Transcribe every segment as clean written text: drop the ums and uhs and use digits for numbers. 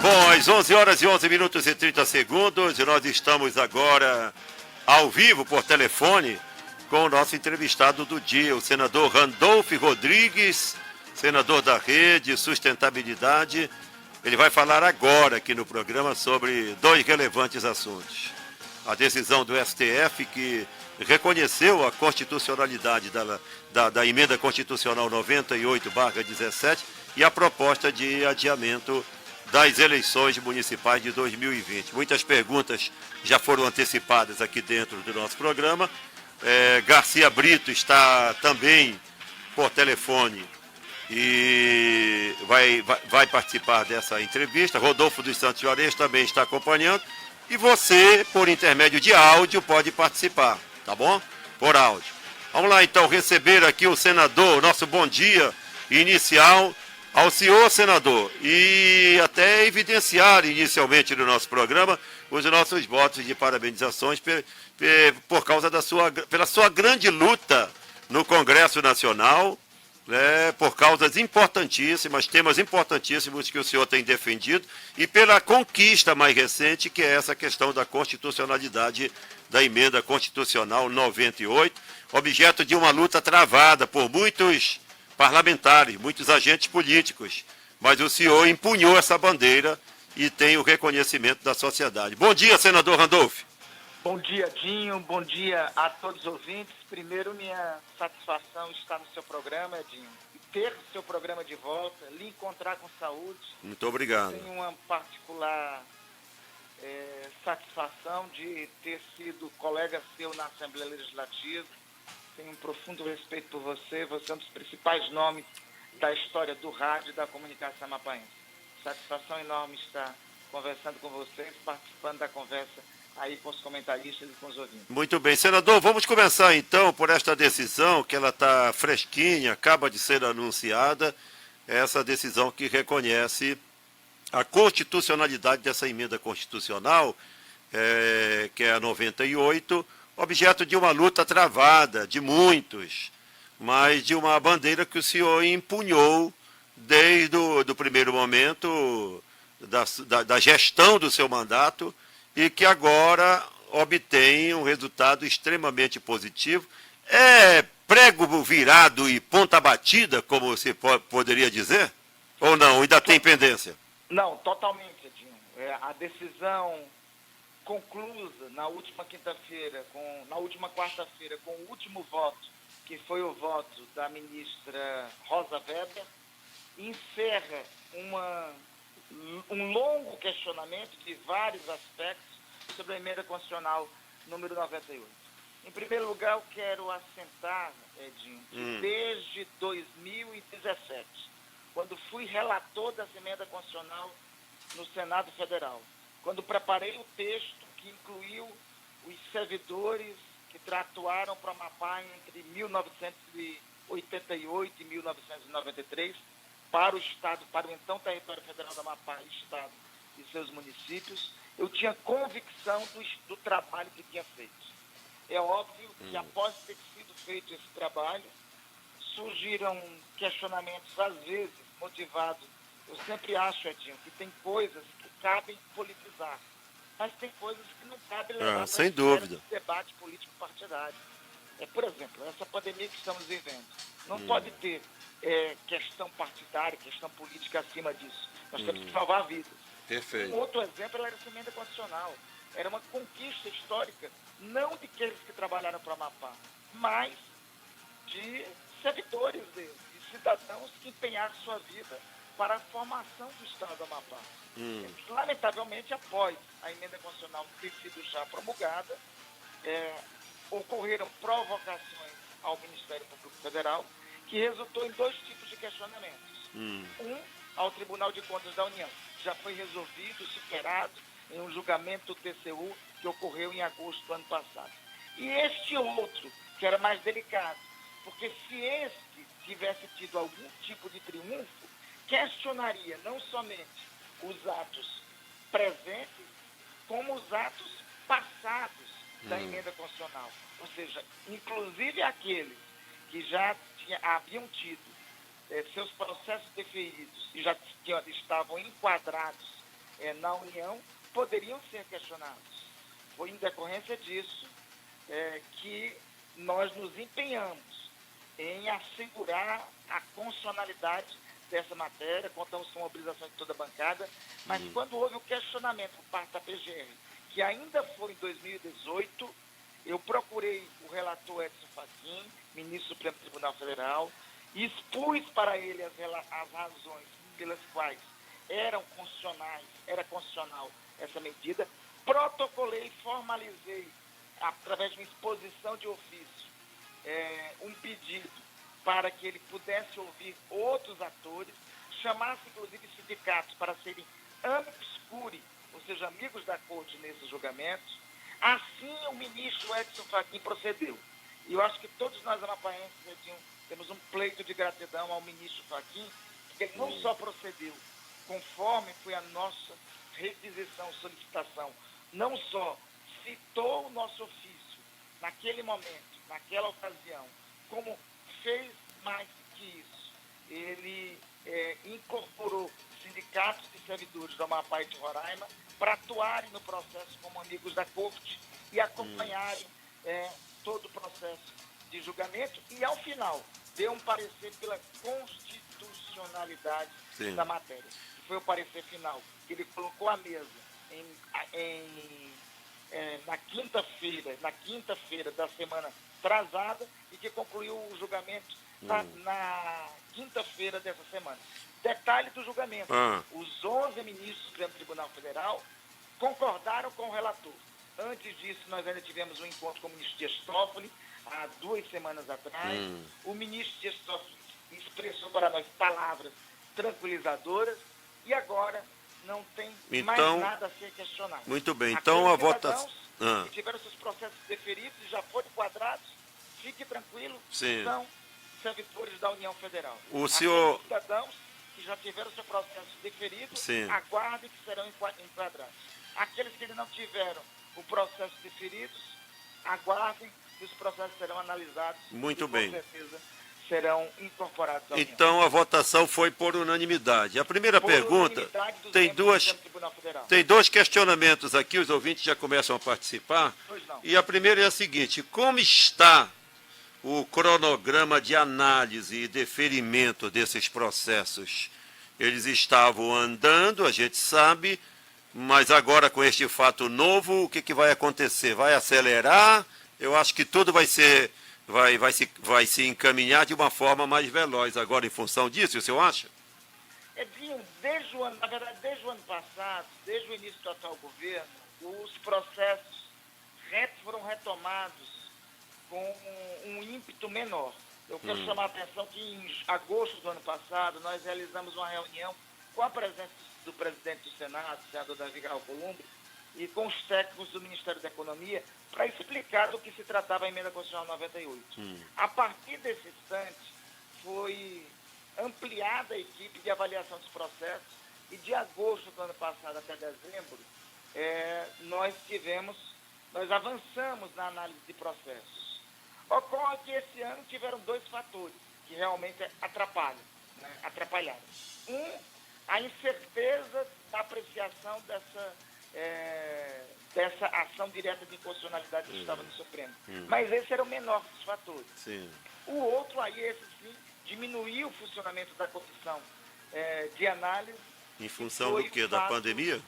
Bom, às 11 horas e 11 minutos e 30 segundos, e nós estamos agora ao vivo por telefone com o nosso entrevistado do dia, o senador Randolfo Rodrigues, senador da Rede Sustentabilidade. Ele vai falar agora aqui no programa sobre dois relevantes assuntos. A decisão do STF que reconheceu a constitucionalidade da emenda constitucional 98/17 e a proposta de adiamento das eleições municipais de 2020. Muitas perguntas já foram antecipadas aqui dentro do nosso programa. Garcia Brito está também por telefone e vai participar dessa entrevista. Rodolfo dos Santos Juarez também está acompanhando. E você, por intermédio de áudio, pode participar, tá bom? Por áudio. Vamos lá, então, receber aqui o senador, nosso bom dia inicial ao senhor senador, e até evidenciar inicialmente no nosso programa os nossos votos de parabenizações por causa pela sua grande luta no Congresso Nacional, por causas importantíssimas, temas importantíssimos que o senhor tem defendido, e pela conquista mais recente, que é essa questão da constitucionalidade da emenda constitucional 98, objeto de uma luta travada por muitos parlamentares, muitos agentes políticos, mas o senhor empunhou essa bandeira e tem o reconhecimento da sociedade. Bom dia, senador Randolfo. Bom dia, Edinho. Bom dia a todos os ouvintes. Primeiro, minha satisfação estar no seu programa, Edinho, e ter o seu programa de volta, lhe encontrar com saúde. Muito obrigado. Tenho uma particular satisfação de ter sido colega seu na Assembleia Legislativa. Tenho um profundo respeito por você. Você é um dos principais nomes da história do rádio e da comunicação amapaense. Satisfação enorme estar conversando com vocês, participando da conversa aí com os comentaristas e com os ouvintes. Muito bem. Senador, vamos começar então por esta decisão, que ela está fresquinha, acaba de ser anunciada, essa decisão que reconhece a constitucionalidade dessa emenda constitucional, que é a 98, objeto de uma luta travada, de muitos, mas de uma bandeira que o senhor empunhou desde o primeiro momento da gestão do seu mandato e que agora obtém um resultado extremamente positivo. É prego virado e ponta batida, como você poderia dizer? Ou não? Ainda tem pendência? Não, totalmente, Edinho. A decisão conclusa na última quarta-feira, com o último voto, que foi o voto da ministra Rosa Weber, encerra um longo questionamento de vários aspectos sobre a emenda constitucional número 98. Em primeiro lugar, eu quero assentar, Edinho, que desde 2017, quando fui relator dessa emenda constitucional no Senado Federal, quando preparei o texto que incluiu os servidores que atuaram para o Amapá entre 1988 e 1993, para o Estado, para o então território federal do Amapá, Estado e seus municípios, eu tinha convicção do trabalho que tinha feito. É óbvio que após ter sido feito esse trabalho, surgiram questionamentos, às vezes, motivados. Eu sempre acho, Edinho, que tem coisas que cabem politizar, mas tem coisas que não cabem levar sem dúvida, debate político partidário. Por exemplo, essa pandemia que estamos vivendo. Não pode ter questão partidária, questão política acima disso. Nós temos que salvar vidas. Perfeito. Um outro exemplo era essa emenda constitucional. Era uma conquista histórica, não de aqueles que trabalharam para o Amapá, mas de servidores de cidadãos que empenharam sua vida para a formação do Estado do Amapá. Lamentavelmente, após a emenda constitucional ter sido já promulgada, ocorreram provocações ao Ministério Público Federal, que resultou em dois tipos de questionamentos. Um, ao Tribunal de Contas da União. Já foi resolvido, superado, em um julgamento do TCU que ocorreu em agosto do ano passado. E este outro, que era mais delicado, porque se este tivesse tido algum tipo de triunfo, questionaria não somente os atos presentes, como os atos passados da emenda constitucional. Ou seja, inclusive aqueles que já haviam tido seus processos deferidos e já estavam enquadrados na União poderiam ser questionados. Foi em decorrência disso que nós nos empenhamos em assegurar a constitucionalidade dessa matéria, contamos com a mobilização de toda a bancada, mas quando houve o questionamento por parte da PGR, que ainda foi em 2018, eu procurei o relator Edson Fachin, ministro do Supremo Tribunal Federal, e expus para ele as razões pelas quais era constitucional essa medida, protocolei, formalizei, através de uma exposição de ofício, um pedido para que ele pudesse ouvir outros atores, chamasse inclusive sindicatos para serem amicus curiae, ou seja, amigos da corte nesses julgamentos. Assim o ministro Edson Fachin procedeu. E eu acho que todos nós amapaenses temos um pleito de gratidão ao ministro Fachin, porque ele não só procedeu conforme foi a nossa requisição, solicitação, não só citou o nosso ofício naquele momento, naquela ocasião, como fez mais que isso. Ele incorporou sindicatos de servidores do Amapá e de Roraima para atuarem no processo como amigos da corte e acompanharem todo o processo de julgamento e, ao final, deu um parecer pela constitucionalidade da matéria. Que foi o parecer final, que ele colocou à mesa na quinta-feira da semana atrasada e que concluiu o julgamento na quinta-feira dessa semana. Detalhe do julgamento, os 11 ministros do Supremo Tribunal Federal concordaram com o relator. Antes disso, nós ainda tivemos um encontro com o ministro Dias Toffoli, há 2 semanas atrás. O ministro Dias Toffoli expressou para nós palavras tranquilizadoras e agora não tem mais nada a ser questionado. Muito bem, então a votação... que tiveram seus processos deferidos e já foram enquadrados, fique tranquilo, são servidores da União Federal. O senhor... cidadãos que já tiveram seu processo deferido, aguardem que serão enquadrados. Aqueles que não tiveram o processo deferido, aguardem que os processos serão analisados. Muito bem. Com certeza serão incorporados ao Então a votação foi por unanimidade. A primeira pergunta, tem dois questionamentos aqui, os ouvintes já começam a participar. E a primeira é a seguinte: como está o cronograma de análise e deferimento desses processos? Eles estavam andando, a gente sabe, mas agora com este fato novo, o que vai acontecer? Vai acelerar? Eu acho que tudo vai se encaminhar de uma forma mais veloz agora em função disso, o senhor acha? Edinho, desde o ano passado, desde o início do atual governo, os processos foram retomados com um ímpeto menor. Eu quero chamar a atenção que em agosto do ano passado nós realizamos uma reunião com a presença do presidente do Senado, o senador Davi Alcolumbre, e com os técnicos do Ministério da Economia para explicar do que se tratava a Emenda Constitucional 98. A partir desse instante foi ampliada a equipe de avaliação dos processos e de agosto do ano passado até dezembro nós avançamos na análise de processos. Ocorre que esse ano tiveram 2 fatores que realmente atrapalharam. A incerteza da apreciação dessa ação direta de inconstitucionalidade que estava no Supremo. Mas esse era o menor dos fatores. O outro, esse sim, diminuiu o funcionamento da comissão de análise. Em função do quê? Da pandemia?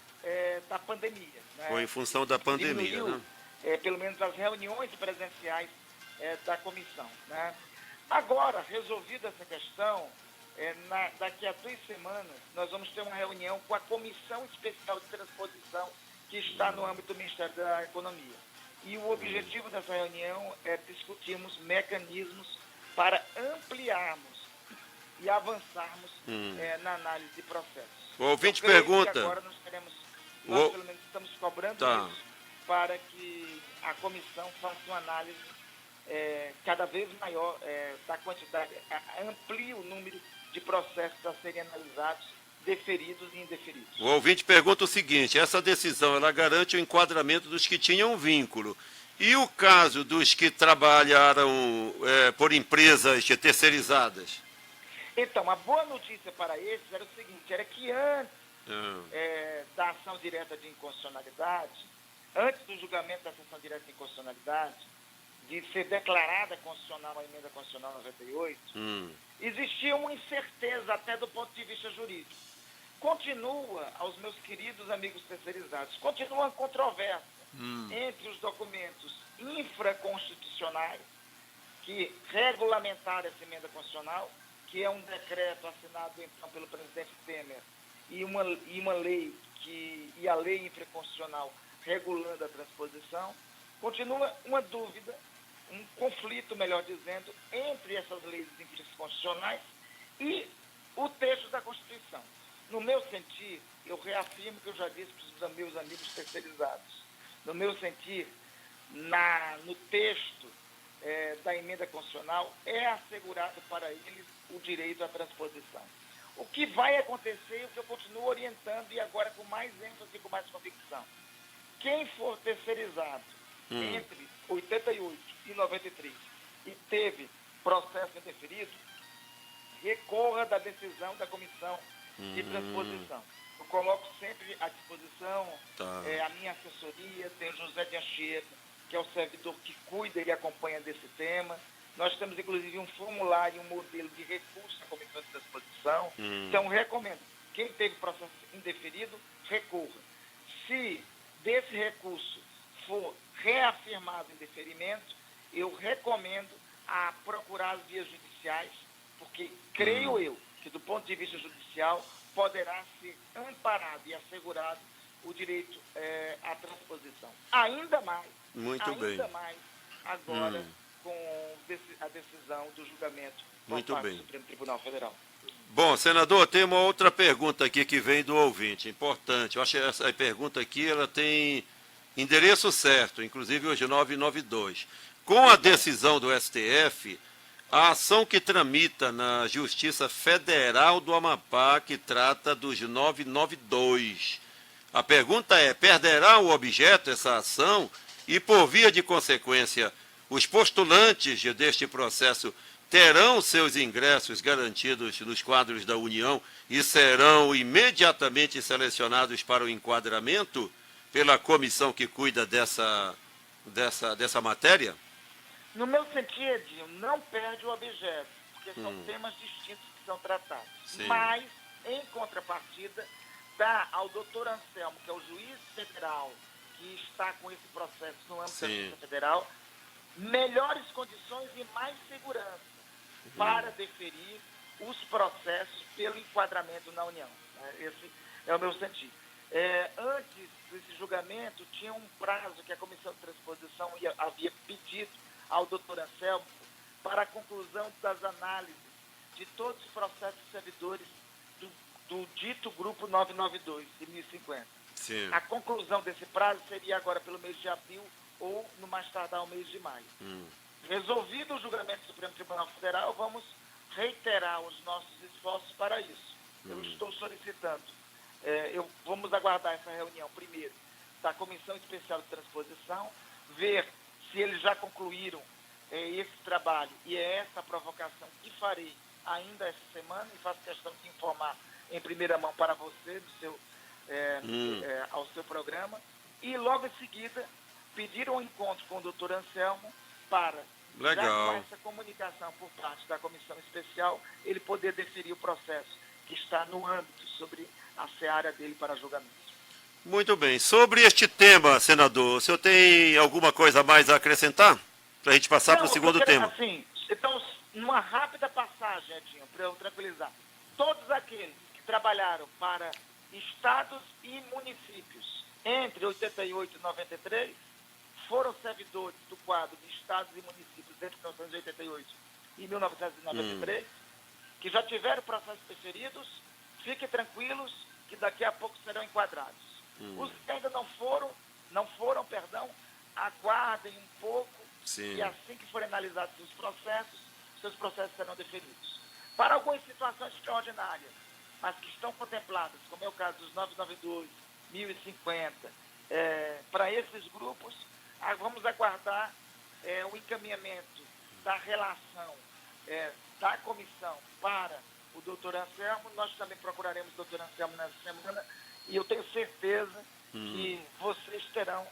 Da pandemia. Né? Foi em função da pandemia, diminuiu, né? Pelo menos as reuniões presenciais da comissão. Né? Agora, resolvida essa questão, daqui a 2 semanas, nós vamos ter uma reunião com a Comissão Especial de Transposição que está no âmbito do Ministério da Economia. E o objetivo dessa reunião é discutirmos mecanismos para ampliarmos e avançarmos na análise de processos. O ouvinte pergunta... Agora nós pelo menos estamos cobrando isso para que a comissão faça uma análise cada vez maior da quantidade, amplie o número de processos a serem analisados, deferidos e indeferidos. O ouvinte pergunta o seguinte: essa decisão ela garante o enquadramento dos que tinham vínculo. E o caso dos que trabalharam por empresas terceirizadas? Então, a boa notícia para esses era o seguinte, era que da ação direta de inconstitucionalidade, antes do julgamento da ação direta de inconstitucionalidade, de ser declarada constitucional a emenda constitucional 98, existia uma incerteza até do ponto de vista jurídico. Continua, aos meus queridos amigos terceirizados, continua uma controvérsia entre os documentos infraconstitucionais que regulamentaram essa emenda constitucional, que é um decreto assinado então pelo presidente Temer, e uma lei e a lei infraconstitucional regulando a transposição. Continua uma dúvida, um conflito, melhor dizendo, entre essas leis infraconstitucionais e o texto da Constituição. No meu sentir, eu reafirmo que eu já disse para os meus amigos terceirizados, no meu sentir, no texto da emenda constitucional, é assegurado para eles o direito à transposição. O que vai acontecer, o que eu continuo orientando, e agora com mais ênfase e com mais convicção, quem for terceirizado entre 88 e 93 e teve processo indeferido, recorra da decisão da comissão de transposição. Eu coloco sempre à disposição a minha assessoria, tem o José de Anchieta, que é o servidor que cuida e acompanha desse tema. Nós temos, inclusive, um formulário, um modelo de recurso à comissão de transposição. Então, recomendo, quem teve processo indeferido, recorra. Se desse recurso for reafirmado em deferimento, eu recomendo a procurar as vias judiciais, porque creio eu que, do ponto de vista judicial, poderá ser amparado e assegurado o direito à transposição. Ainda mais agora com a decisão do julgamento por parte do Supremo Tribunal Federal. Bom, senador, tem uma outra pergunta aqui que vem do ouvinte, importante. Eu acho que essa pergunta aqui ela tem endereço certo, inclusive hoje 992. Com a decisão do STF, a ação que tramita na Justiça Federal do Amapá, que trata dos 992. A pergunta é, perderá o objeto essa ação e, por via de consequência, os postulantes deste processo terão seus ingressos garantidos nos quadros da União e serão imediatamente selecionados para o enquadramento pela comissão que cuida dessa matéria? No meu sentido, não perde o objeto, porque são temas distintos que são tratados. Sim. Mas, em contrapartida, dá ao doutor Anselmo, que é o juiz federal que está com esse processo no âmbito da Justiça Federal, melhores condições e mais segurança para deferir os processos pelo enquadramento na União. Esse é o meu sentido. Antes desse julgamento, tinha um prazo que a Comissão de Transposição havia pedido ao doutor Anselmo para a conclusão das análises de todos os processos servidores do dito Grupo 992, de 1050. Sim. A conclusão desse prazo seria agora pelo mês de abril ou, no mais tardar, o mês de maio. Resolvido o julgamento do Supremo Tribunal Federal, vamos reiterar os nossos esforços para isso. Eu estou solicitando, vamos aguardar essa reunião, primeiro, da Comissão Especial de Transposição, ver se eles já concluíram esse trabalho, e é essa a provocação que farei ainda essa semana, e faço questão de informar em primeira mão para você, ao seu programa, e logo em seguida pedir um encontro com o doutor Anselmo para, já com essa comunicação por parte da comissão especial, ele poder deferir o processo que está no âmbito sobre a seara dele para julgamento. Muito bem. Sobre este tema, senador, o senhor tem alguma coisa a mais a acrescentar? Para a gente passar para o segundo tema. Assim, então, uma rápida passagem, Edinho, para eu tranquilizar. Todos aqueles que trabalharam para estados e municípios entre 88 e 93 foram servidores do quadro de estados e municípios entre 1988 e 1993, que já tiveram processos deferidos, fiquem tranquilos que daqui a pouco serão enquadrados. Os que ainda não foram, aguardem um pouco. Sim. E assim que forem analisados seus processos serão deferidos. Para algumas situações extraordinárias, mas que estão contempladas, como é o caso dos 992, 1050, para esses grupos, vamos aguardar o encaminhamento da relação da comissão para o doutor Anselmo, nós também procuraremos o doutor Anselmo nessa semana, e eu tenho certeza que vocês terão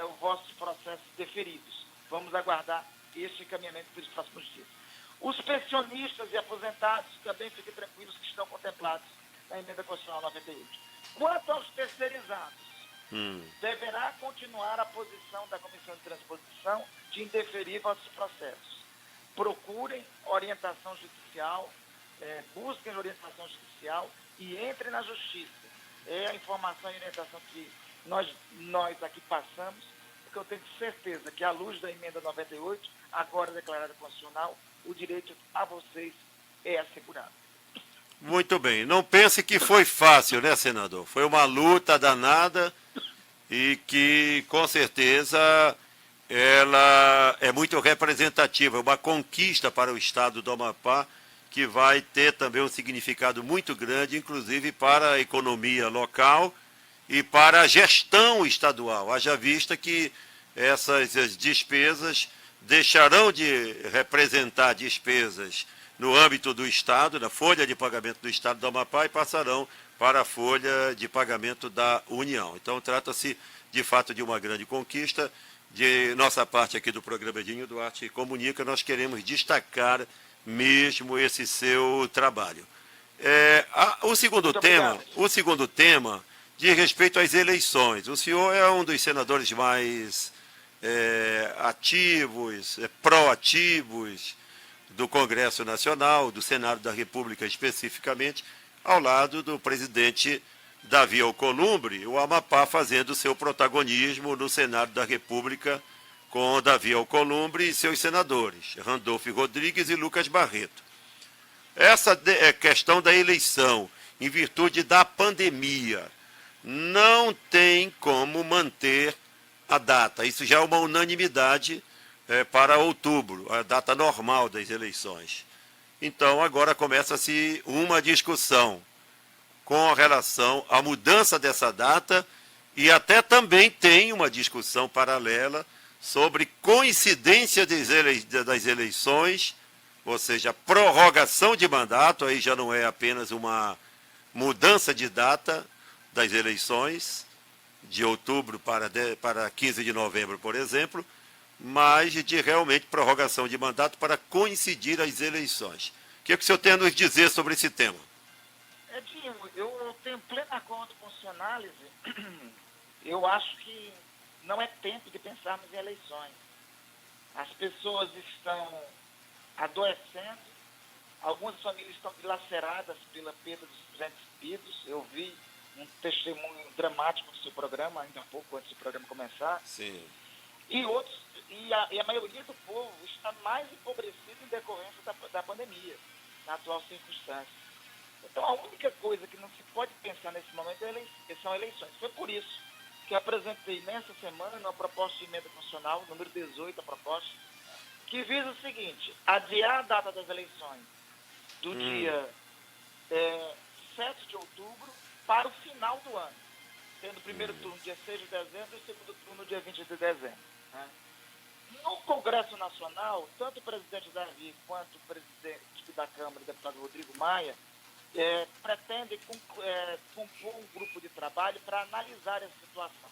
os vossos processos deferidos. Vamos aguardar este encaminhamento para os próximos dias. Os pensionistas e aposentados também fiquem tranquilos que estão contemplados na emenda constitucional 98. Quanto aos terceirizados, deverá continuar a posição da Comissão de Transposição de indeferir vossos processos. Procurem orientação judicial, busquem orientação judicial e entrem na justiça. É a informação e orientação que nós aqui passamos, porque eu tenho certeza que, à luz da emenda 98, agora declarada constitucional, o direito a vocês é assegurado. Muito bem. Não pense que foi fácil, né, senador? Foi uma luta danada e que, com certeza, ela é muito representativa, uma conquista para o estado do Amapá, que vai ter também um significado muito grande, inclusive para a economia local e para a gestão estadual. Haja vista que essas despesas deixarão de representar despesas no âmbito do Estado, na folha de pagamento do Estado do Amapá, e passarão para a folha de pagamento da União. Então, trata-se, de fato, de uma grande conquista. De nossa parte aqui do programa Edinho Duarte Comunica, nós queremos destacar mesmo esse seu trabalho. O segundo tema diz respeito às eleições. O senhor é um dos senadores mais ativos, proativos do Congresso Nacional, do Senado da República especificamente, ao lado do presidente Davi Alcolumbre, o Amapá fazendo seu protagonismo no Senado da República com Davi Alcolumbre e seus senadores, Randolfo Rodrigues e Lucas Barreto. Essa questão da eleição, em virtude da pandemia, não tem como manter a data. Isso já é uma unanimidade para outubro, a data normal das eleições. Então, agora começa-se uma discussão com relação à mudança dessa data e até também tem uma discussão paralela sobre coincidência das eleições, ou seja, prorrogação de mandato, aí já não é apenas uma mudança de data das eleições, de outubro para 15 de novembro, por exemplo, mas de realmente prorrogação de mandato para coincidir as eleições. O que o senhor tem a nos dizer sobre esse tema? Edinho, eu tenho pleno acordo com a sua análise. Eu acho que não é tempo de pensarmos em eleições. As pessoas estão adoecendo, algumas famílias estão dilaceradas pela perda dos entes queridos. Eu vi um testemunho dramático do seu programa, ainda há pouco, antes do programa começar. Sim. E a maioria do povo está mais empobrecido em decorrência da pandemia, na atual circunstância. Então, a única coisa que não se pode pensar nesse momento são eleições. Foi por isso que eu apresentei nessa semana uma proposta de emenda constitucional, número 18, a proposta, que visa o seguinte: adiar a data das eleições do dia 7 de outubro para o final do ano, sendo o primeiro turno dia 6 de dezembro e o segundo turno dia 20 de dezembro. Né? No Congresso Nacional, tanto o presidente Davi quanto o presidente da Câmara, o deputado Rodrigo Maia, pretendem compor um grupo de trabalho para analisar essa situação.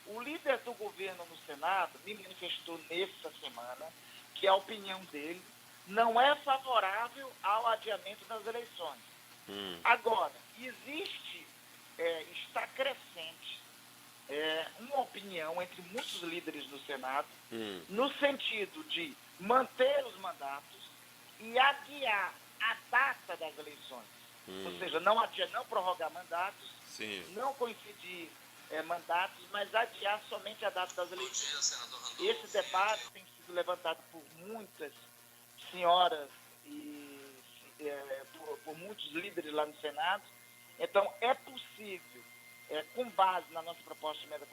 O líder do governo no Senado me manifestou nessa semana que a opinião dele não é favorável ao adiamento das eleições. Agora, está crescente uma opinião entre muitos líderes do Senado no sentido de manter os mandatos e adiar a data das eleições. Ou seja, não prorrogar mandatos, Sim. não coincidir mandatos, mas adiar somente a data das eleições. Esse debate tem sido levantado por muitas senhoras e por muitos líderes lá no Senado. Então, é possível, com base na nossa proposta de emenda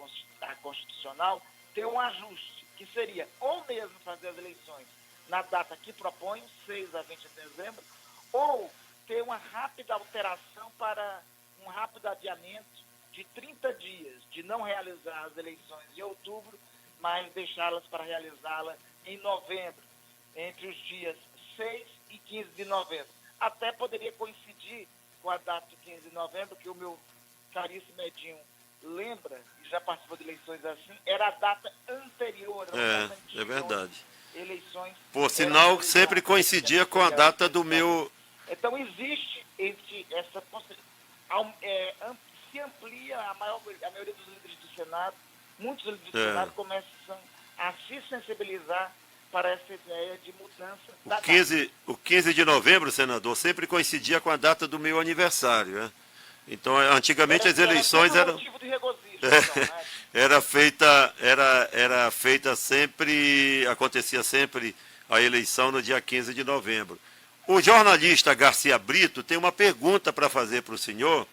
constitucional, ter um ajuste, que seria ou mesmo fazer as eleições na data que propõe, 6 a 20 de dezembro, ou ter uma rápida alteração para um rápido adiamento de 30 dias, de não realizar as eleições em outubro, mas deixá-las para realizá-la em novembro, entre os dias 6 e 15 de novembro. até poderia coincidir com a data de 15 de novembro, que o meu caríssimo Edinho lembra, e já participou de eleições assim, era a data anterior. É verdade. Eleições. Por sinal, sempre coincidia com a data do meu... Então, existe essa possibilidade. Se amplia a maioria dos líderes do Senado, muitos líderes do Senado começam a se sensibilizar para essa ideia de mudança da data. O 15 de novembro, senador, sempre coincidia com a data do meu aniversário, né? Então, antigamente as eleições eram... motivo de regozijo, então, né? Era feita sempre, acontecia sempre a eleição no dia 15 de novembro. O jornalista Garcia Brito tem uma pergunta para fazer para o senhor,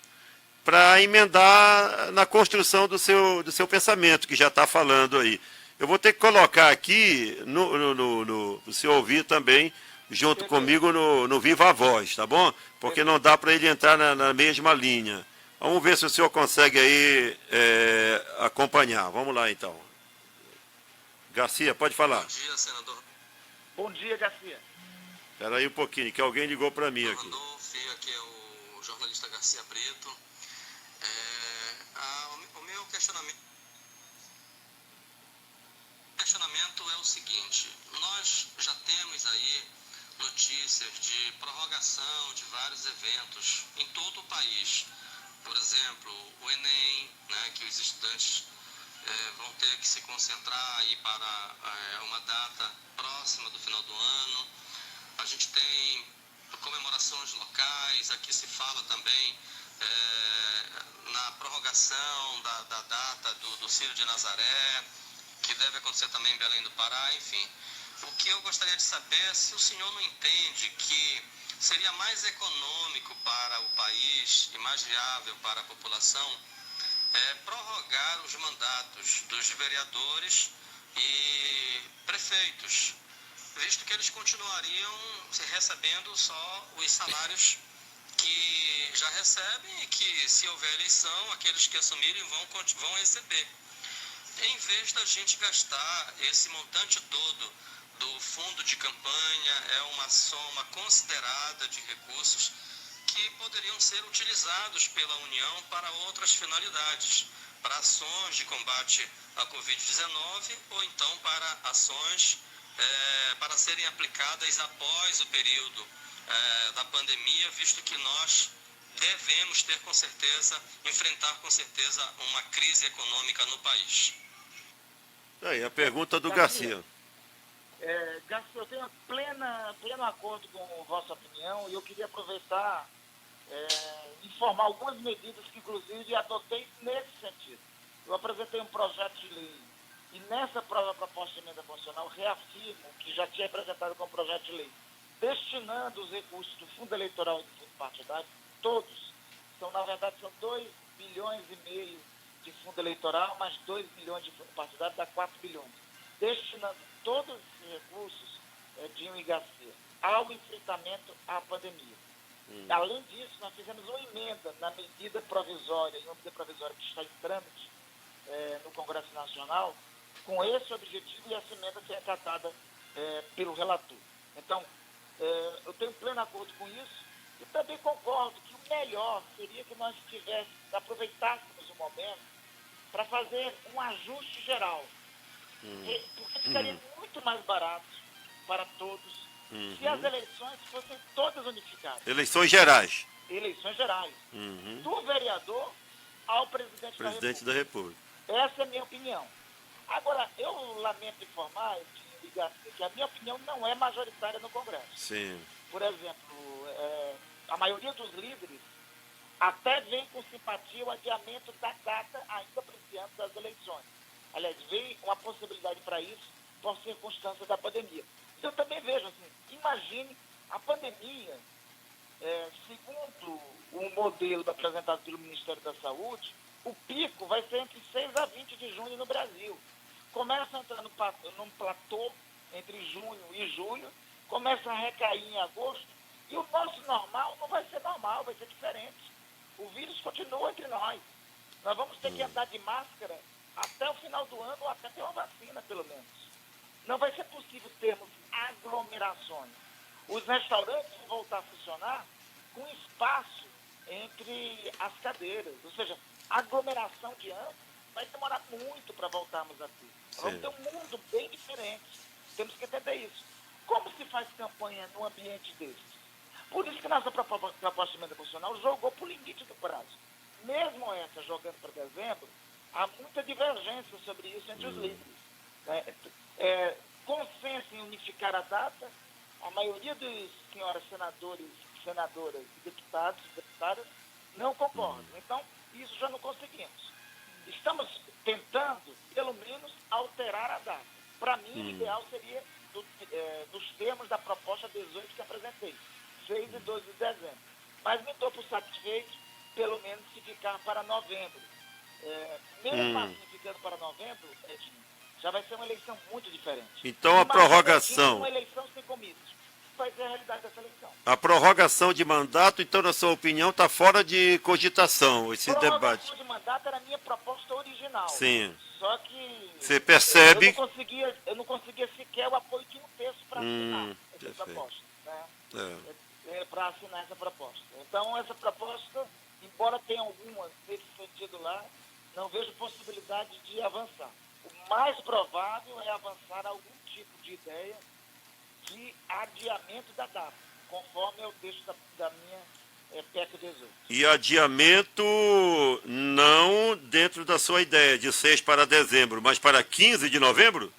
para emendar na construção do seu pensamento, que já está falando aí. Eu vou ter que colocar aqui, o senhor ouvir também, junto comigo no Viva Voz, tá bom? Porque não dá para ele entrar na mesma linha. Vamos ver se o senhor consegue aí acompanhar. Vamos lá, então. Garcia, pode falar. Bom dia, senador. Bom dia, Garcia. Espera aí um pouquinho, que alguém ligou para mim aqui. Aqui é o jornalista Garcia Brito. O meu questionamento é o seguinte: nós já temos aí notícias de prorrogação de vários eventos em todo o país. Por exemplo, o Enem, né, que os estudantes vão ter que se concentrar aí para uma data próxima do final do ano. A gente tem comemorações locais, aqui se fala também na prorrogação da data do Círio de Nazaré, que deve acontecer também em Belém do Pará, enfim. O que eu gostaria de saber é se o senhor não entende que seria mais econômico para o país e mais viável para a população prorrogar os mandatos dos vereadores e prefeitos, visto que eles continuariam recebendo só os salários que já recebem e que, se houver eleição, aqueles que assumirem vão receber. Em vez da gente gastar esse montante todo do fundo de campanha, é uma soma considerada de recursos que poderiam ser utilizados pela União para outras finalidades, para ações de combate à Covid-19 ou então para ações para serem aplicadas após o período da pandemia, visto que nós devemos ter com certeza, enfrentar com certeza uma crise econômica no país. Aí, a pergunta do Garcia. Garcia, eu tenho pleno acordo com a vossa opinião e eu queria aproveitar informar algumas medidas que, inclusive, adotei nesse sentido. Eu apresentei um projeto de lei e nessa proposta de emenda constitucional reafirmo que já tinha apresentado como projeto de lei, destinando os recursos do fundo eleitoral e do fundo partidário, todos, na verdade, são 2,5 bilhões de fundo eleitoral, mais 2 bilhões de fundo partidário, dá 4 bilhões. Destinando todos esses recursos, Dinho e Garcia, ao enfrentamento à pandemia. Além disso, nós fizemos uma emenda na medida provisória, uma medida provisória que está em trâmite no Congresso Nacional, com esse objetivo, e essa emenda foi acatada pelo relator. Então, eu tenho pleno acordo com isso. E também concordo que o melhor seria que nós aproveitássemos o momento para fazer um ajuste geral. Porque ficaria muito mais barato para todos se as eleições fossem todas unificadas. Eleições gerais. Eleições gerais. Do vereador ao presidente da República. Essa é a minha opinião. Agora, eu lamento informar, que a minha opinião não é majoritária no Congresso. Sim. Por exemplo, a maioria dos líderes até vem com simpatia o adiamento da data ainda para esse ano das eleições. Aliás, vem uma possibilidade para isso por circunstância da pandemia. Eu também vejo assim, imagine a pandemia, segundo o modelo apresentado pelo Ministério da Saúde, o pico vai ser entre 6 a 20 de junho no Brasil. Começa a entrar num platô entre junho e julho, começa a recair em agosto, e o nosso normal não vai ser normal, vai ser diferente. O vírus continua entre nós. Nós vamos ter que andar de máscara até o final do ano, ou até ter uma vacina, pelo menos. Não vai ser possível termos aglomerações. Os restaurantes vão voltar a funcionar com espaço entre as cadeiras, ou seja, a aglomeração de anos vai demorar muito para voltarmos a ter. Vamos ter um mundo bem diferente. Temos que entender isso. Como se faz campanha num ambiente desse? Por isso que nossa proposta de emenda constitucional jogou para o limite do prazo. Mesmo essa jogando para dezembro, há muita divergência sobre isso entre os líderes. Consenso em unificar a data, a maioria dos senhoras senadores, senadoras e deputados e deputadas não concordam. Então, isso já não conseguimos. Estamos tentando, pelo menos, alterar a data. Para mim, o ideal seria dos termos da proposta 18 que apresentei, 6 e 12 de dezembro. Mas me dou por satisfeito, pelo menos, se ficar para novembro. Mesmo assim, ficando para novembro, Edinho, já vai ser uma eleição muito diferente. Então, a prorrogação... Uma eleição sem comícios. Vai ser a realidade dessa eleição. A prorrogação de mandato, então, na sua opinião, está fora de cogitação, esse debate. A prorrogação de mandato era a minha proposta original. Sim. Só que... Você percebe... Eu não conseguia sequer o apoio de um terço para assinar essa proposta. Né? Para assinar essa proposta. Então, essa proposta, embora tenha algumas nesse sentido lá, não vejo possibilidade de avançar. O mais provável é avançar algum tipo de ideia de adiamento da data, conforme é o texto da minha PEC 18. E adiamento não dentro da sua ideia, de 6 para dezembro, mas para 15 de novembro?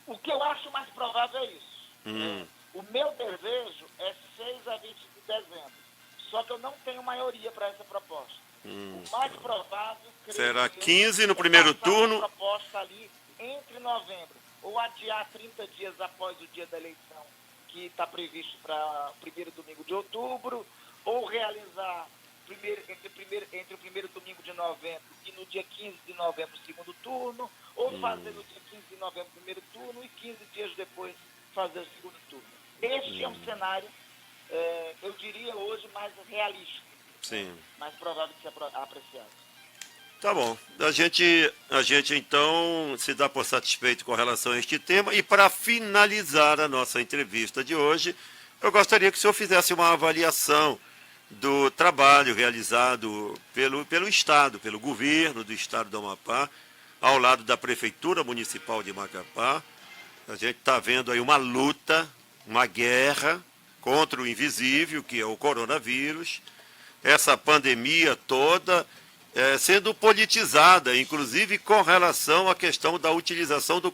O que eu acho mais provável é isso. O meu desejo é 6 a 20 de dezembro, só que eu não tenho maioria para essa proposta. O mais provável... Será 15 no primeiro turno? A proposta ali entre novembro, ou adiar 30 dias após o dia da eleição, que está previsto para o primeiro domingo de outubro, ou realizar entre o primeiro domingo de novembro e no dia 15 de novembro o segundo turno, ou fazer no dia 15 de novembro o primeiro turno e 15 dias depois fazer o segundo turno. Este é um cenário, eu diria hoje, mais realístico. Sim. Mais provável de ser apreciado. Tá bom. A gente então se dá por satisfeito com relação a este tema. E para finalizar a nossa entrevista de hoje, eu gostaria que o senhor fizesse uma avaliação do trabalho realizado pelo Estado, pelo governo do Estado do Amapá, ao lado da Prefeitura Municipal de Macapá. A gente está vendo aí uma luta, uma guerra contra o invisível, que é o coronavírus. Essa pandemia toda sendo politizada, inclusive com relação à questão da utilização do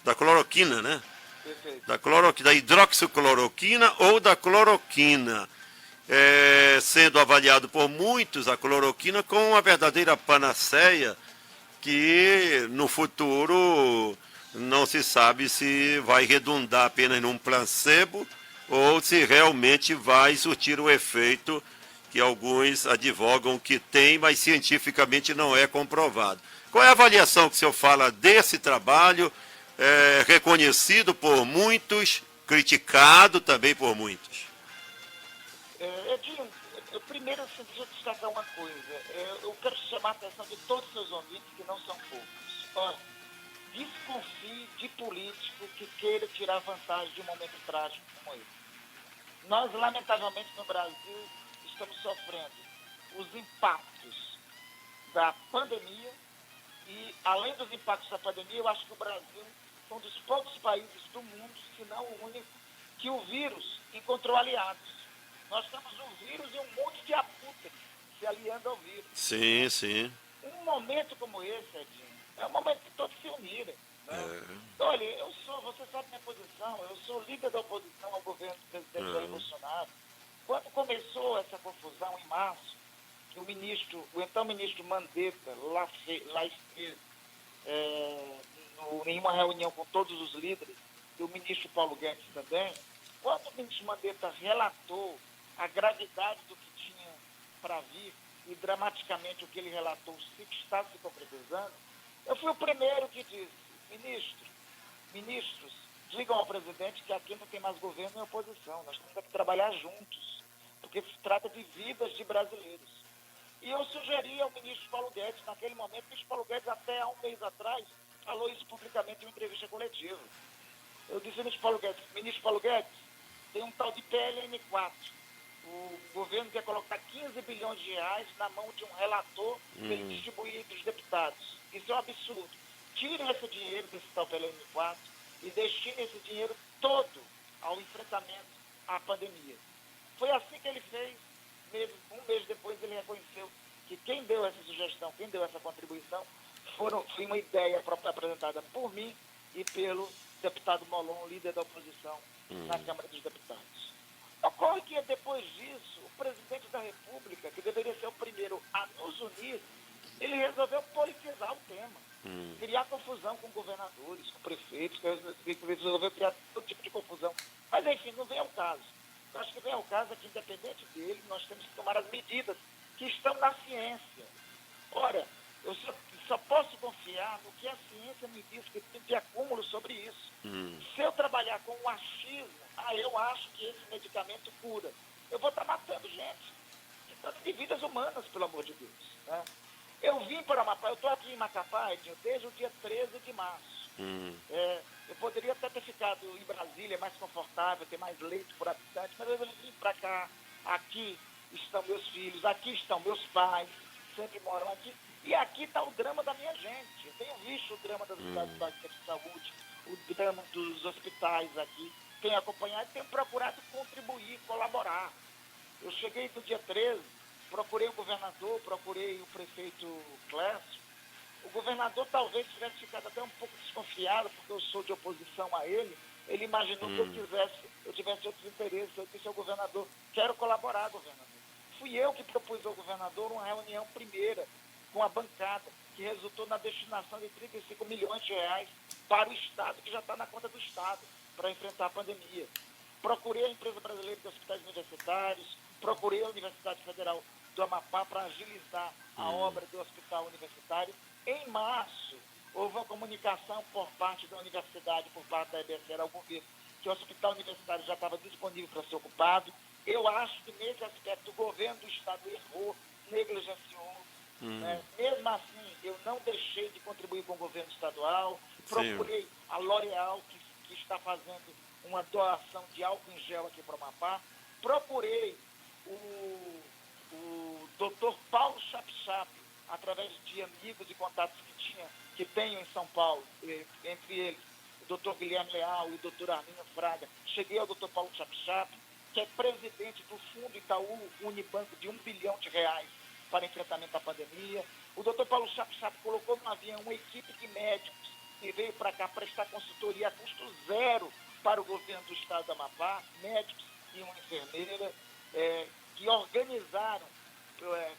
da cloroquina, né? Da hidroxicloroquina ou da cloroquina. Sendo avaliado por muitos a cloroquina como uma verdadeira panaceia que no futuro não se sabe se vai redundar apenas num placebo ou se realmente vai surtir o efeito que alguns advogam que tem, mas cientificamente não é comprovado. Qual é a avaliação que o senhor fala desse trabalho, reconhecido por muitos, criticado também por muitos? Edinho, primeiro eu preciso destacar uma coisa. Eu quero chamar a atenção de todos os seus ouvintes, que não são poucos. Olha, desconfie de político que queira tirar vantagem de um momento trágico como esse. Nós, lamentavelmente, no Brasil, estamos sofrendo os impactos da pandemia e, além dos impactos da pandemia, eu acho que o Brasil é um dos poucos países do mundo, se não o único, que o vírus encontrou aliados. Nós temos um vírus e um monte de abutres se aliando ao vírus. Sim, sim. Um momento como esse, Edinho, é um momento que todos se unirem. Né? Olha, você sabe minha posição, eu sou líder da oposição ao governo do presidente Jair Bolsonaro. Quando começou essa confusão em março, que o então ministro Mandetta lá esteve em uma reunião com todos os líderes, e o ministro Paulo Guedes também, quando o ministro Mandetta relatou a gravidade do que tinha para vir e dramaticamente o que ele relatou se está se concretizando, eu fui o primeiro que disse: ministros, digam ao presidente que aqui não tem mais governo nem oposição, nós temos que trabalhar juntos, porque se trata de vidas de brasileiros. E eu sugeri ao ministro Paulo Guedes, naquele momento, o ministro Paulo Guedes até há um mês atrás falou isso publicamente em uma entrevista coletiva. Eu disse ao ministro Paulo Guedes, tem um tal de PLN4. O governo quer colocar 15 bilhões de reais na mão de um relator para ele distribuir entre os deputados. Isso é um absurdo. Tirem esse dinheiro desse tal PLN4 e destinem esse dinheiro todo ao enfrentamento à pandemia. Foi assim que ele fez. Um mês depois ele reconheceu que quem deu essa sugestão, quem deu essa contribuição, foi uma ideia apresentada por mim e pelo deputado Molon, líder da oposição na Câmara dos Deputados. Ocorre que depois disso, o presidente da República, que deveria ser o primeiro a nos unir, ele resolveu politizar o tema, criar confusão com governadores, com prefeitos, resolveu criar todo tipo de confusão. Mas, enfim, não vem ao caso. Eu acho que vem ao caso é que, independente dele, nós temos que tomar as medidas que estão na ciência. Ora, eu só posso confiar no que a ciência me diz, que tem de acúmulo sobre isso. Se eu trabalhar com um achismo, eu acho que esse medicamento cura. Eu vou estar matando gente. Então, de vidas humanas, pelo amor de Deus. Né? Eu vim para Amapá, eu estou aqui em Macapá, Edinho, desde o dia 13 de março. Eu poderia até ter ficado em Brasília, mais confortável, ter mais leito por habitante, mas eu vim para cá. Aqui estão meus filhos, aqui estão meus pais, sempre moram aqui. E aqui está o drama da minha gente. Eu tenho visto o drama das unidades básicas de saúde, o drama dos hospitais aqui. Tenho acompanhado e tenho procurado contribuir, colaborar. Eu cheguei no dia 13, procurei o governador, procurei o prefeito Clécio. O governador talvez tivesse ficado até um pouco desconfiado, porque eu sou de oposição a ele. Ele imaginou que eu tivesse outros interesses. Eu disse ao governador, quero colaborar, governador. Fui eu que propus ao governador uma reunião primeira com a bancada, que resultou na destinação de 35 milhões de reais para o Estado, que já está na conta do Estado, para enfrentar a pandemia. Procurei a Empresa Brasileira de Hospitais Universitários, procurei a Universidade Federal do Amapá para agilizar a obra do hospital universitário. Em março, houve uma comunicação por parte da universidade, por parte da EBSER ao governo, que o hospital universitário já estava disponível para ser ocupado. Eu acho que nesse aspecto o governo do Estado errou, negligenciou. Né? Mesmo assim, eu não deixei de contribuir com o governo estadual. Procurei a L'Oréal, que está fazendo uma doação de álcool em gel aqui para o Amapá. Procurei o doutor Paulo Chap, através de amigos e contatos que tenho em São Paulo, entre eles o doutor Guilherme Leal e o doutor Arminio Fraga. Cheguei ao doutor Paulo Chap, que é presidente do Fundo Itaú Unibanco de R$1 bilhão para enfrentamento à pandemia. O doutor Paulo Chap colocou no avião uma equipe de médicos que veio para cá prestar consultoria a custo zero para o governo do estado do Amapá, médicos e uma enfermeira, que organizaram,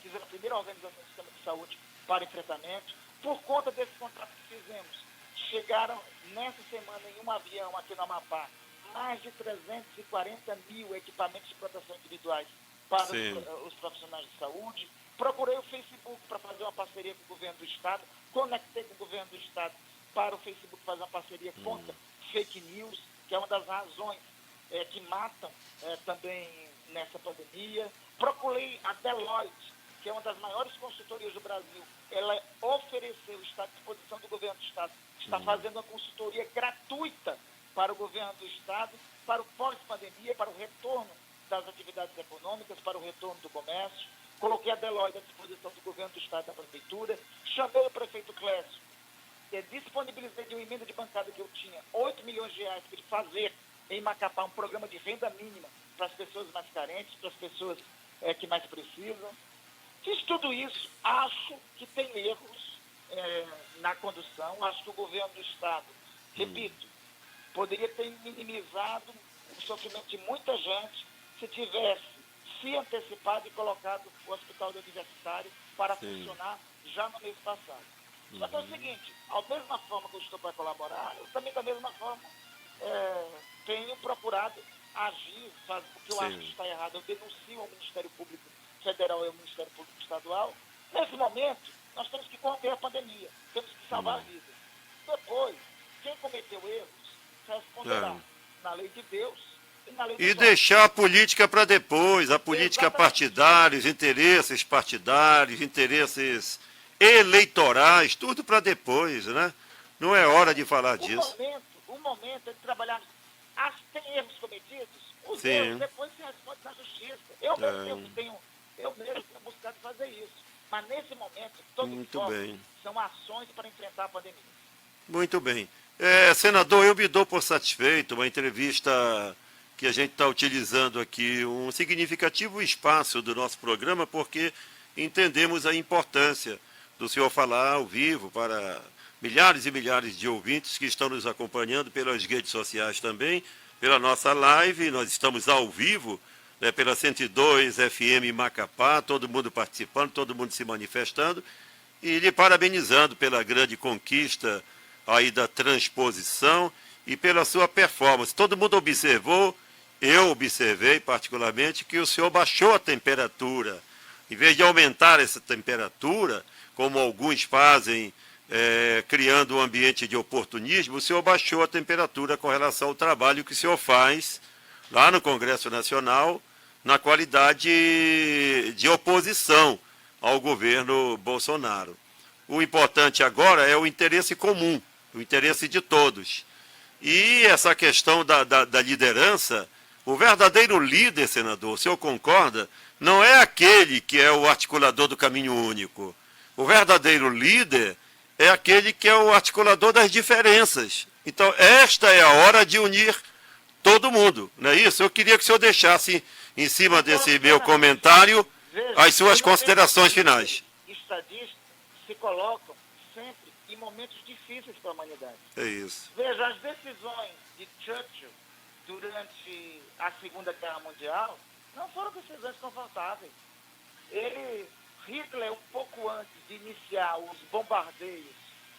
fizeram a primeira organização do sistema de saúde para enfrentamento. Por conta desse contrato que fizemos, chegaram nessa semana em um avião aqui no Amapá mais de 340 mil equipamentos de proteção individuais para os profissionais de saúde. Procurei o Facebook para fazer uma parceria com o governo do estado, conectei com o governo do estado para o Facebook fazer uma parceria contra fake news, que é uma das razões que matam também nessa pandemia. Procurei a Deloitte, que é uma das maiores consultorias do Brasil. Ela ofereceu, está à disposição do governo do estado, está fazendo uma consultoria gratuita para o governo do estado, para o pós-pandemia, para o retorno das atividades econômicas, para o retorno do comércio. Coloquei a Deloitte à disposição do governo do estado e da prefeitura. Chamei o prefeito Clécio, disponibilizei de uma emenda de bancada que eu tinha, R$8 milhões para ele fazer em Macapá um programa de renda mínima para as pessoas mais carentes, para as pessoas que mais precisam. Fiz tudo isso, acho que tem erros na condução, acho que o governo do estado, repito, poderia ter minimizado o sofrimento de muita gente se tivesse se antecipado e colocado o hospital universitário para funcionar já no mês passado. Só que é o seguinte, da mesma forma que eu estou para colaborar, eu também da mesma forma tenho procurado agir, o que eu acho que está errado. Eu denuncio ao Ministério Público Federal e ao Ministério Público Estadual. Nesse momento, nós temos que conter a pandemia, temos que salvar vidas. Depois, quem cometeu erros, responderá na lei de Deus e na lei dos E homens. deixar a política para depois, a política partidária, os interesses partidários, interesses eleitorais, tudo para depois, né? Não é hora de falar disso. O momento de trabalharmos. Tem erros cometidos? Os Sim. erros depois se respondem na justiça. Eu mesmo tenho buscado fazer isso. Mas nesse momento, todo Muito foco bem. são ações para enfrentar a pandemia. Muito bem. Senador, eu me dou por satisfeito, uma entrevista que a gente está utilizando aqui, um significativo espaço do nosso programa, porque entendemos a importância do senhor falar ao vivo para milhares e milhares de ouvintes que estão nos acompanhando pelas redes sociais também, pela nossa live. Nós estamos ao vivo, né, pela 102 FM Macapá, todo mundo participando, todo mundo se manifestando, e lhe parabenizando pela grande conquista aí da transposição e pela sua performance. Todo mundo observou, eu observei particularmente, que o senhor baixou a temperatura. Em vez de aumentar essa temperatura, como alguns fazem, criando um ambiente de oportunismo, o senhor baixou a temperatura com relação ao trabalho que o senhor faz lá no Congresso Nacional, na qualidade de oposição ao governo Bolsonaro. O importante agora é o interesse comum, o interesse de todos. E essa questão da liderança, o verdadeiro líder, senador, o senhor concorda, não é aquele que é o articulador do caminho único. O verdadeiro líder é aquele que é o articulador das diferenças. Então, esta é a hora de unir todo mundo, não é isso? Eu queria que o senhor deixasse, em cima desse meu comentário, as suas considerações finais. Estadistas se colocam sempre em momentos difíceis para a humanidade. É isso. Veja, as decisões de Churchill durante a Segunda Guerra Mundial não foram decisões confortáveis. Hitler, um pouco antes de iniciar os bombardeios,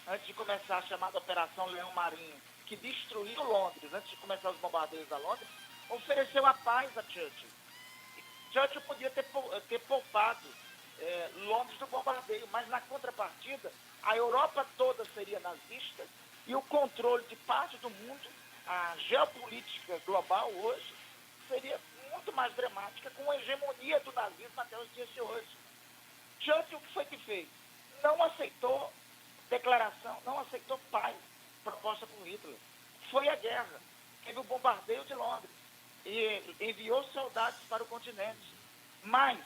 antes de começar a chamada Operação Leão Marinho, que destruiu Londres, antes de começar os bombardeios a Londres, ofereceu a paz a Churchill. Churchill podia ter poupado Londres do bombardeio, mas na contrapartida, a Europa toda seria nazista e o controle de parte do mundo, a geopolítica global hoje, seria muito mais dramática, com a hegemonia do nazismo até os dias de hoje. Churchill, o que foi que fez? Não aceitou declaração, não aceitou paz proposta por Hitler. Foi a guerra. Teve o bombardeio de Londres e enviou soldados para o continente. Mas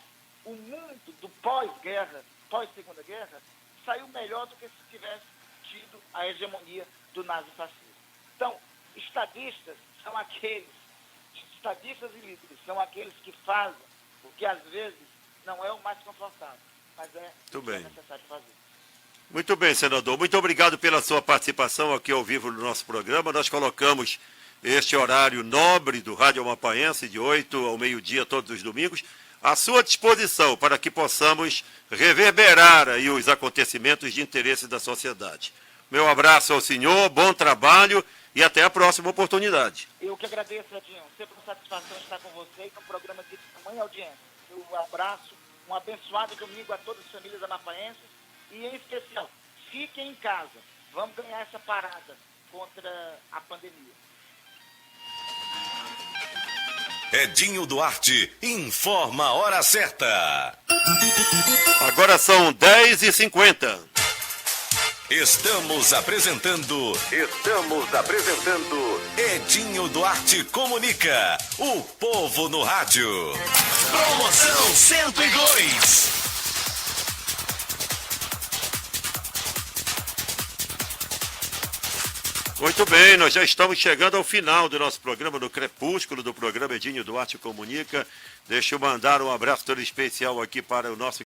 o mundo do pós-guerra, pós-segunda guerra, saiu melhor do que se tivesse tido a hegemonia do nazifascismo. Então, estadistas e líderes são aqueles que fazem o que às vezes não é o mais confortável, mas é o que é necessário fazer. Muito bem, senador. Muito obrigado pela sua participação aqui ao vivo no nosso programa. Nós colocamos este horário nobre do Rádio Amapaense, de 8 ao meio-dia, todos os domingos, à sua disposição para que possamos reverberar aí os acontecimentos de interesse da sociedade. Meu abraço ao senhor, bom trabalho e até a próxima oportunidade. Eu que agradeço, Edinho. Sempre uma satisfação estar com você e no programa de tamanha audiência. Um abraço, um abençoado domingo a todas as famílias amapaenses e, em especial, fiquem em casa. Vamos ganhar essa parada contra a pandemia. Edinho Duarte informa a hora certa. Agora são 10h50. Estamos apresentando Edinho Duarte Comunica, o povo no rádio. Promoção 102. Muito bem, nós já estamos chegando ao final do nosso programa, no crepúsculo do programa Edinho Duarte Comunica. Deixa eu mandar um abraço todo especial aqui para o nosso